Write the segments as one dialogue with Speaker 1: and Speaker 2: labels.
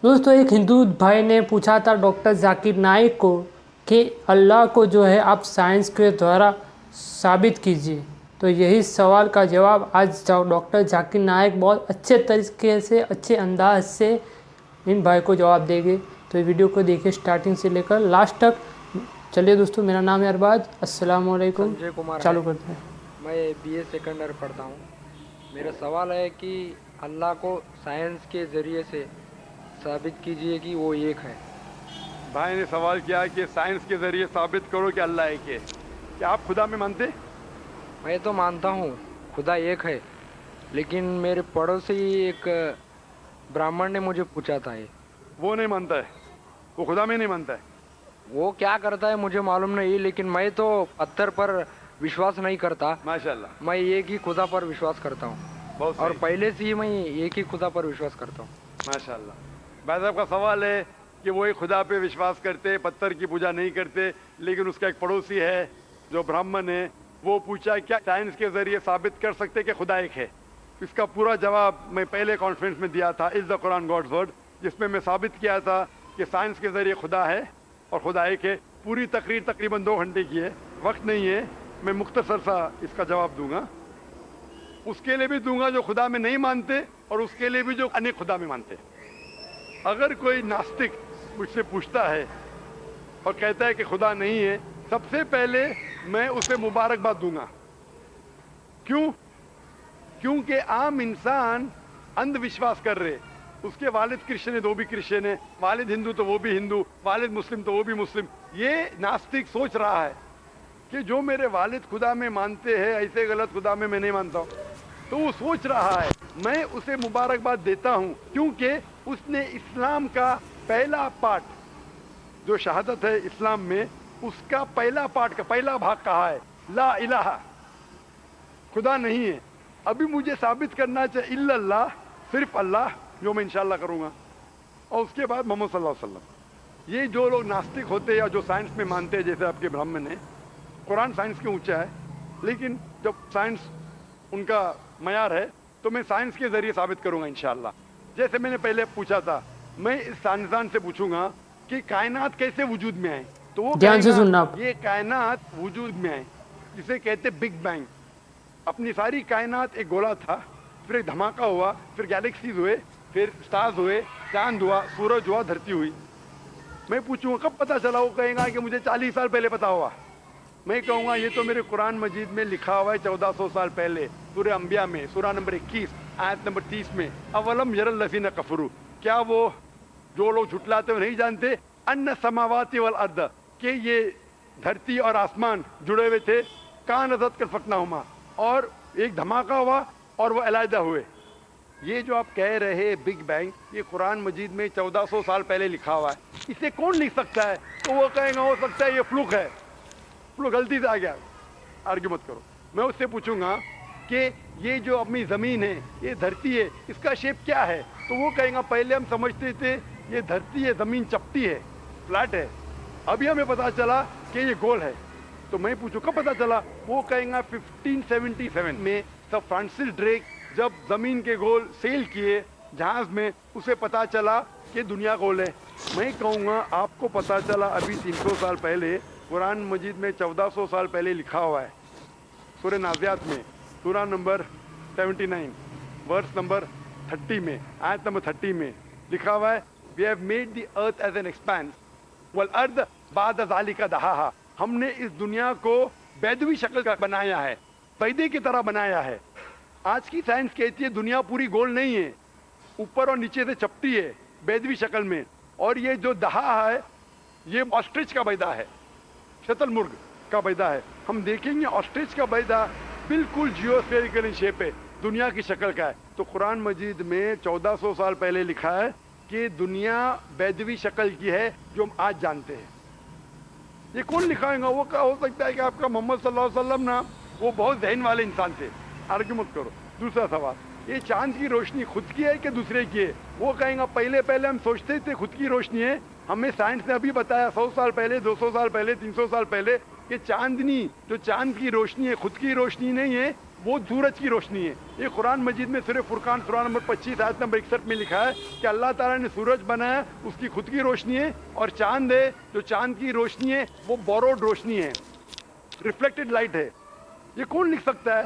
Speaker 1: दोस्तों एक हिंदू भाई ने पूछा था डॉक्टर जाकिर नाइक को कि अल्लाह को जो है आप साइंस के द्वारा साबित कीजिए। तो यही सवाल का जवाब आज डॉक्टर जाकिर नाइक बहुत अच्छे तरीके से अच्छे अंदाज से इन भाई को जवाब देंगे। तो वीडियो को देखिए स्टार्टिंग से लेकर लास्ट तक। चलिए दोस्तों, मेरा नाम है अरबाज। अस्सलाम वालेकुम।
Speaker 2: संजय कुमार
Speaker 1: चालू करते हैं।
Speaker 2: मैं बीए सेकंड ईयर पढ़ता हूँ। मेरा सवाल है कि अल्लाह को साइंस के ज़रिए से साबित कीजिए कि वो एक है।
Speaker 3: भाई ने सवाल किया कि साइंस के ज़रिए साबित करो कि अल्लाह एक है। क्या आप खुदा में मानते?
Speaker 2: मैं तो मानता हूँ खुदा एक है, लेकिन मेरे पड़ोसी एक ब्राह्मण ने मुझे पूछा था ये।
Speaker 3: वो नहीं मानता है, वो खुदा में नहीं मानता है।
Speaker 2: वो क्या करता है मुझे मालूम नहीं, लेकिन मैं तो पत्थर पर विश्वास नहीं करता।
Speaker 3: माशाल्लाह,
Speaker 2: मैं एक ही खुदा पर विश्वास करता हूँ,
Speaker 3: बहुत
Speaker 2: और
Speaker 3: सही।
Speaker 2: पहले से ही मैं एक ही खुदा पर विश्वास करता हूँ।
Speaker 3: माशाल्लाह। भाई साहब का सवाल है कि वो एक खुदा पे विश्वास करते, पत्थर की पूजा नहीं करते, लेकिन उसका एक पड़ोसी है जो ब्राह्मण है, वो पूछा क्या साइंस के ज़रिए साबित कर सकते कि खुदा एक है। इसका पूरा जवाब मैं पहले कॉन्फ्रेंस में दिया था, is the Quran God's word, जिसमें मैं साबित किया था कि साइंस के ज़रिए खुदा है और खुदा एक है। पूरी तकरीर तकरीबन 2 घंटे की है, वक्त नहीं है, मैं मुख्तसर सा इसका जवाब दूंगा। उसके लिए भी दूंगा जो खुदा में नहीं मानते, और उसके लिए भी जो अनेक खुदा में मानते। अगर कोई नास्तिक मुझसे पूछता है और कहता है कि खुदा नहीं है, सबसे पहले मैं उसे मुबारकबाद दूंगा। क्यों? क्योंकि आम इंसान अंधविश्वास कर रहे। उसके वालिद क्रिश्चियन है तो वो भी क्रिश्चियन है, वालिद हिंदू तो वो भी हिंदू, वालिद मुस्लिम तो वो भी मुस्लिम। ये नास्तिक सोच रहा है कि जो मेरे वालिद खुदा में मानते हैं, ऐसे गलत खुदा में मैं नहीं मानता हूँ। तो वो सोच रहा है, मैं उसे मुबारकबाद देता हूँ, क्योंकि उसने इस्लाम का पहला पार्ट जो शहादत है इस्लाम में, उसका पहला पार्ट का पहला भाग कहा है, ला इलाहा, खुदा नहीं है। अभी मुझे साबित करना चाहिए इल्लल्लाह, सिर्फ अल्लाह, जो मैं इंशाल्लाह करूँगा, और उसके बाद मोहम्मद सल्लल्लाहु अलैहि वसल्लम। ये जो लोग नास्तिक होते हैं या जो साइंस में मानते हैं, जैसे आपके ब्राह्मण है, कुरान साइंस के ऊंचा है, लेकिन जब साइंस उनका मयार है तो मैं साइंस के ज़रिए साबित करूँगा इंशाल्लाह। जैसे मैंने पहले पूछा था, मैं इस साइंसदान से पूछूंगा कि कायनात कैसे वजूद में आए, तो वो
Speaker 1: ध्यान से सुनना आप।
Speaker 3: ये कायनात वजूद में आए, जिसे कहते बिग बैंग। अपनी सारी कायनात एक गोला था, फिर एक धमाका हुआ, फिर गैलेक्सीज हुए, फिर स्टार्स हुए, चांद हुआ, सूरज हुआ, धरती हुई। मैं पूछूंगा कब पता चला, वो कहेगा कि मुझे 40 साल पहले पता हुआ। मैं कहूँगा ये तो मेरे कुरान मजीद में लिखा हुआ है 1400 साल पहले, सूरह अंबिया में, सूरह नंबर 21 आयत नंबर 30 में, अवलम यरल लज़ीना कफरू, क्या वो जो लोग झुटलाते हो नहीं जानते, अन्ना समावाति वल अर्द, कि ये धरती और आसमान जुड़े हुए थे, कान अज़त कर फकनाहुमा, और एक धमाका हुआ और वो अलहदा हुए। ये जो आप कह रहे बिग बैंग, ये कुरान मजीद में 1400 साल पहले लिखा हुआ है। इसे कौन लिख सकता है? तो वो कहेगा हो सकता है ये फ्लूक है, फ्लूक गलती से आ गया। आर्ग्यू मत करो। मैं उससे पूछूंगा कि ये जो अपनी ज़मीन है, ये धरती है, इसका शेप क्या है? तो वो कहेगा पहले हम समझते थे ये धरती है, ज़मीन चपटी है, फ्लैट है, अभी हमें पता चला कि ये गोल है। तो मैं पूछूं कब पता चला? वो कहेगा 1577 में सर फ्रांसिस ड्रेक जब ज़मीन के गोल सेल किए जहाज़ में, उसे पता चला कि दुनिया गोल है। मैं कहूँगा आपको पता चला अभी 300 साल पहले, कुरान मजीद में 1400 साल पहले लिखा हुआ है, सूरह नाज़ियात में, सूरह नंबर 79 वर्स नंबर 30 में, आयत नंबर 30 में लिखा हुआ है, we have made the earth as an expanse वल अर्द बाद ज़ालिका दहाहा, हमने इस दुनिया को बैदवी शक्ल का बनाया है, पैदे की तरह बनाया है। आज की साइंस कहती है दुनिया पूरी गोल नहीं है, ऊपर और नीचे से चपटी है बैदवी शक्ल में, और ये जो दहा है ये ऑस्ट्रिच का बैदा है, शतरमुर्ग का बैदा है। हम देखेंगे ऑस्ट्रिच का बैदा बिल्कुल जियोस्फेरिकल शेप है, दुनिया की शक्ल का है। तो कुरान मजीद में 1400 साल पहले लिखा है कि दुनिया बैदवी शक्ल की है जो हम आज जानते हैं। ये कौन लिखाएगा? वो क्या हो सकता है कि आपका मोहम्मद सल्लल्लाहु अलैहि वसल्लम ना, वो बहुत ज़हन वाले इंसान थे। आर्ग्यू मत करो। दूसरा सवाल, ये चांद की रोशनी खुद की है कि दूसरे की है? वो कहेगा पहले पहले हम सोचते थे खुद की रोशनी है, हमें साइंस ने अभी बताया 100 साल पहले, 200 साल पहले, 300 साल पहले कि चांदनी जो चांद की रोशनी है खुद की रोशनी नहीं है, وہ سورج کی روشنی ہے. یہ قرآن مجید میں سورہ فرقان سورہ نمبر 25 آیت نمبر 61 میں لکھا ہے کہ اللہ تعالیٰ نے سورج بنایا, اس کی خود کی روشنی ہے, اور چاند ہے جو چاند کی روشنی ہے وہ بوروڈ روشنی ہے, ریفلیکٹڈ لائٹ ہے. یہ کون لکھ سکتا ہے؟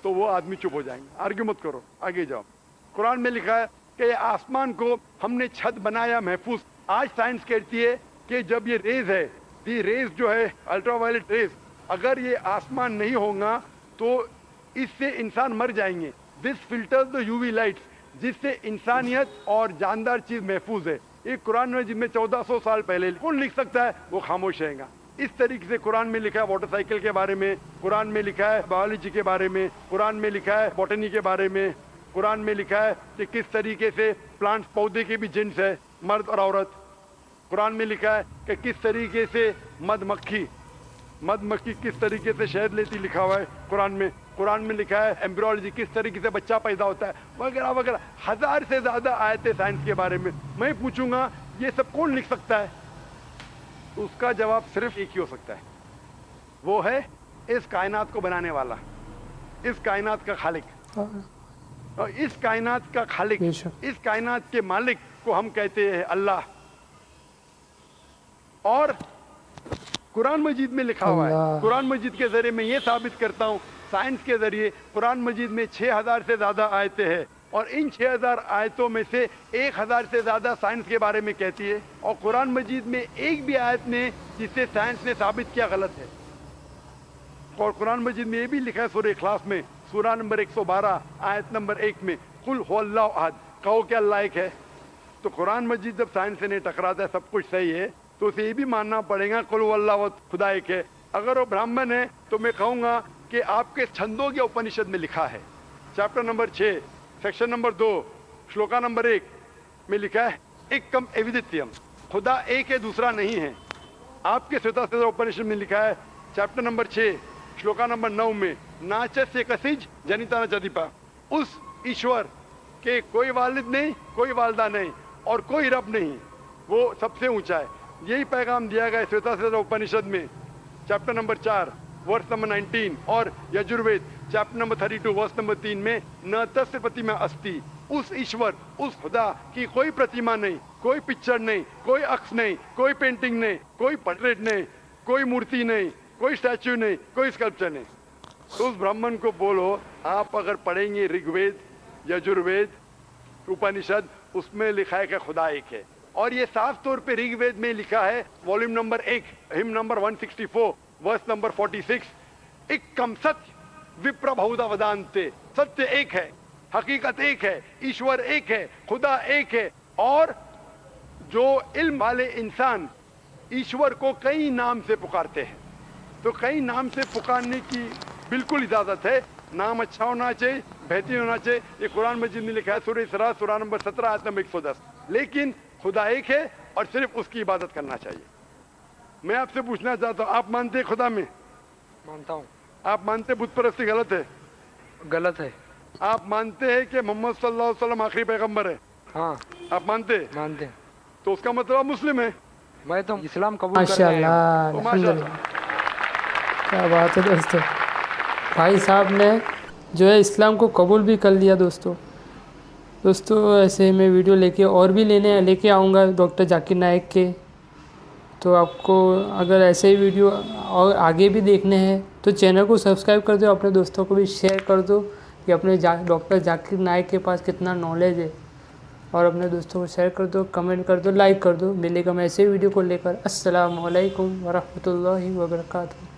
Speaker 3: تو وہ آدمی چپ ہو جائیں گے. آرگیو مت کرو, آگے جاؤ. قرآن میں لکھا ہے کہ یہ آسمان کو ہم نے چھت بنایا محفوظ. آج سائنس کہتی ہے کہ جب یہ ریز ہے, یہ ریز جو ہے الٹرا وائلٹ ریز, اگر یہ آسمان نہیں ہوگا تو اس سے انسان مر جائیں گے. This filters the U V lights, جس سے انسانیت اور جاندار چیز محفوظ ہے. یہ قرآن میں جن میں 1400 سال پہلے کون لکھ سکتا ہے؟ وہ خاموش رہے گا. اس طریقے سے قرآن میں لکھا ہے واٹر سائیکل کے بارے میں, قرآن میں لکھا ہے بایولوجی کے بارے میں, قرآن میں لکھا ہے بوٹنی کے بارے میں, قرآن میں لکھا ہے کہ کس طریقے سے پلانٹس پودے کے بھی جنس ہے, مرد اور عورت. قرآن میں لکھا ہے کہ کس طریقے سے مد مکھی کس طریقے سے شہد لیتی, لکھا ہوا ہے قرآن میں. قرآن میں لکھا ہے ایمبریولوجی, کس طریقے سے بچہ پیدا ہوتا ہے, وغیرہ وغیرہ. 1000 سے زیادہ آیتیں سائنس کے بارے میں. میں پوچھوں گا یہ سب کون لکھ سکتا ہے؟ تو اس کا جواب صرف ایک ہی ہو سکتا ہے, وہ ہے اس کائنات کو بنانے والا, اس کائنات کا خالق. اور اس کائنات کا خالق, اس کائنات کے مالک کو ہم کہتے ہیں اللہ. اور قرآن مجید میں لکھا ہوا ہے, قرآن مجید کے ذریعے میں یہ ثابت کرتا ہوں, سائنس کے ذریعے قرآن مجید میں 6000 سے زیادہ آیتیں ہیں, اور ان 6000 آیتوں میں سے 1000 سے زیادہ سائنس کے بارے میں کہتی ہے, اور قرآن مجید میں ایک بھی آیت نے جسے سائنس نے ثابت کیا غلط ہے. اور قرآن مجید میں یہ بھی لکھا ہے سورہ اخلاص میں سورہ نمبر 112 آیت نمبر 1 میں, قل هو اللہ احد, کہو کہ اللہ ایک ہے. تو قرآن مجید جب سائنس سے نہیں ٹکراتا ہے, سب کچھ صحیح ہے, تو اسے یہ بھی ماننا پڑے گا قل هو اللہ احد, خدا ایک ہے. اگر وہ برہمن ہے تو میں کہوں گا کہ آپ کے چھندوگیہ اپنشد میں لکھا ہے, chapter number 6 section number 2 shloka number 1 میں لکھا ہے ایکم ایودتیم, خدا ایک ہے دوسرا نہیں ہے. آپ کے سوتا اپنشد میں لکھا ہے چیپٹر نمبر 6 شلوکا نمبر 9 میں ناچسیہ کسیج جنیتا نہ چدیپا, اس ایشور کے کوئی والد نہیں, کوئی والدہ نہیں, اور کوئی رب نہیں, وہ سب سے اونچا ہے. یہی پیغام دیا گیا سوتا اپنشد میں چیپٹر نمبر 4 ورس نمبر 19, اور Yajurveda chapter number 32 verse number 3 میں نہ تس پرتیما استی, اس ایشور, اس خدا کی کوئی پرتیما نہیں, کوئی پکچر نہیں, کوئی عکس نہیں, کوئی پینٹنگ نہیں, کوئی پورٹریٹ نہیں, کوئی مورتی نہیں, کوئی اسٹیچو نہیں, کوئی اسکلپچر نہیں. تو اس برہمن کو بولو, آپ اگر پڑھیں گے رگ وید یجروید اپنشد, اس میں لکھا ہے کہ خدا ایک ہے. اور یہ صاف طور پہ رگ وید میں لکھا ہے والیوم نمبر 1 ہم نمبر 164 ورس نمبر 46, ایکم ستیہ وپر بہودا ودانتے, ستیہ ایک ہے, حقیقت ایک ہے, ایشور ایک ہے, خدا ایک ہے. اور جو علم والے انسان ایشور کو کئی نام سے پکارتے ہیں, تو کئی نام سے پکارنے کی بالکل اجازت ہے, نام اچھا ہونا چاہیے, بہترین ہونا چاہیے. یہ قرآن مجید میں لکھا ہے سورہ اسراء سورہ نمبر 17 آیت نمبر 110. لیکن خدا ایک ہے اور صرف اس کی عبادت کرنا چاہیے. میں آپ سے پوچھنا چاہتا ہوں, آپ مانتے ہیں خدا میں؟
Speaker 2: مانتا ہوں.
Speaker 3: آپ مانتے بت پرستی غلط ہے؟
Speaker 2: غلط ہے.
Speaker 3: آپ مانتے ہیں کہ محمد صلی اللہ علیہ وسلم آخری پیغمبر ہے؟
Speaker 2: ہاں
Speaker 3: آپ مانتے ہیں؟
Speaker 2: مانتے ہیں.
Speaker 3: تو اس کا مطلب آپ مسلم ہے.
Speaker 2: میں تو اسلام قبول
Speaker 1: ماشاء
Speaker 2: کرنے آیا
Speaker 1: اللہ,
Speaker 2: ہوں.
Speaker 1: الحمد للہ, کیا بات ہے دوستو. بھائی صاحب نے جو ہے اسلام کو قبول بھی کر لیا. دوستو ایسے میں ویڈیو لے کے آؤں گا ڈاکٹر ذاکر نائک کے. تو آپ کو اگر ایسے ہی ویڈیو اور آگے بھی دیکھنے ہیں تو چینل کو سبسکرائب کر دو, اپنے دوستوں کو بھی شیئر کر دو کہ اپنے ڈاکٹر ذاکر نائک کے پاس کتنا نالج ہے, اور اپنے دوستوں کو شیئر کر دو, کمنٹ کر دو, لائک کر دو. ملے گا میں ایسے ویڈیو کو لے کر. السلام علیکم ورحمۃ اللہ وبرکاتہ.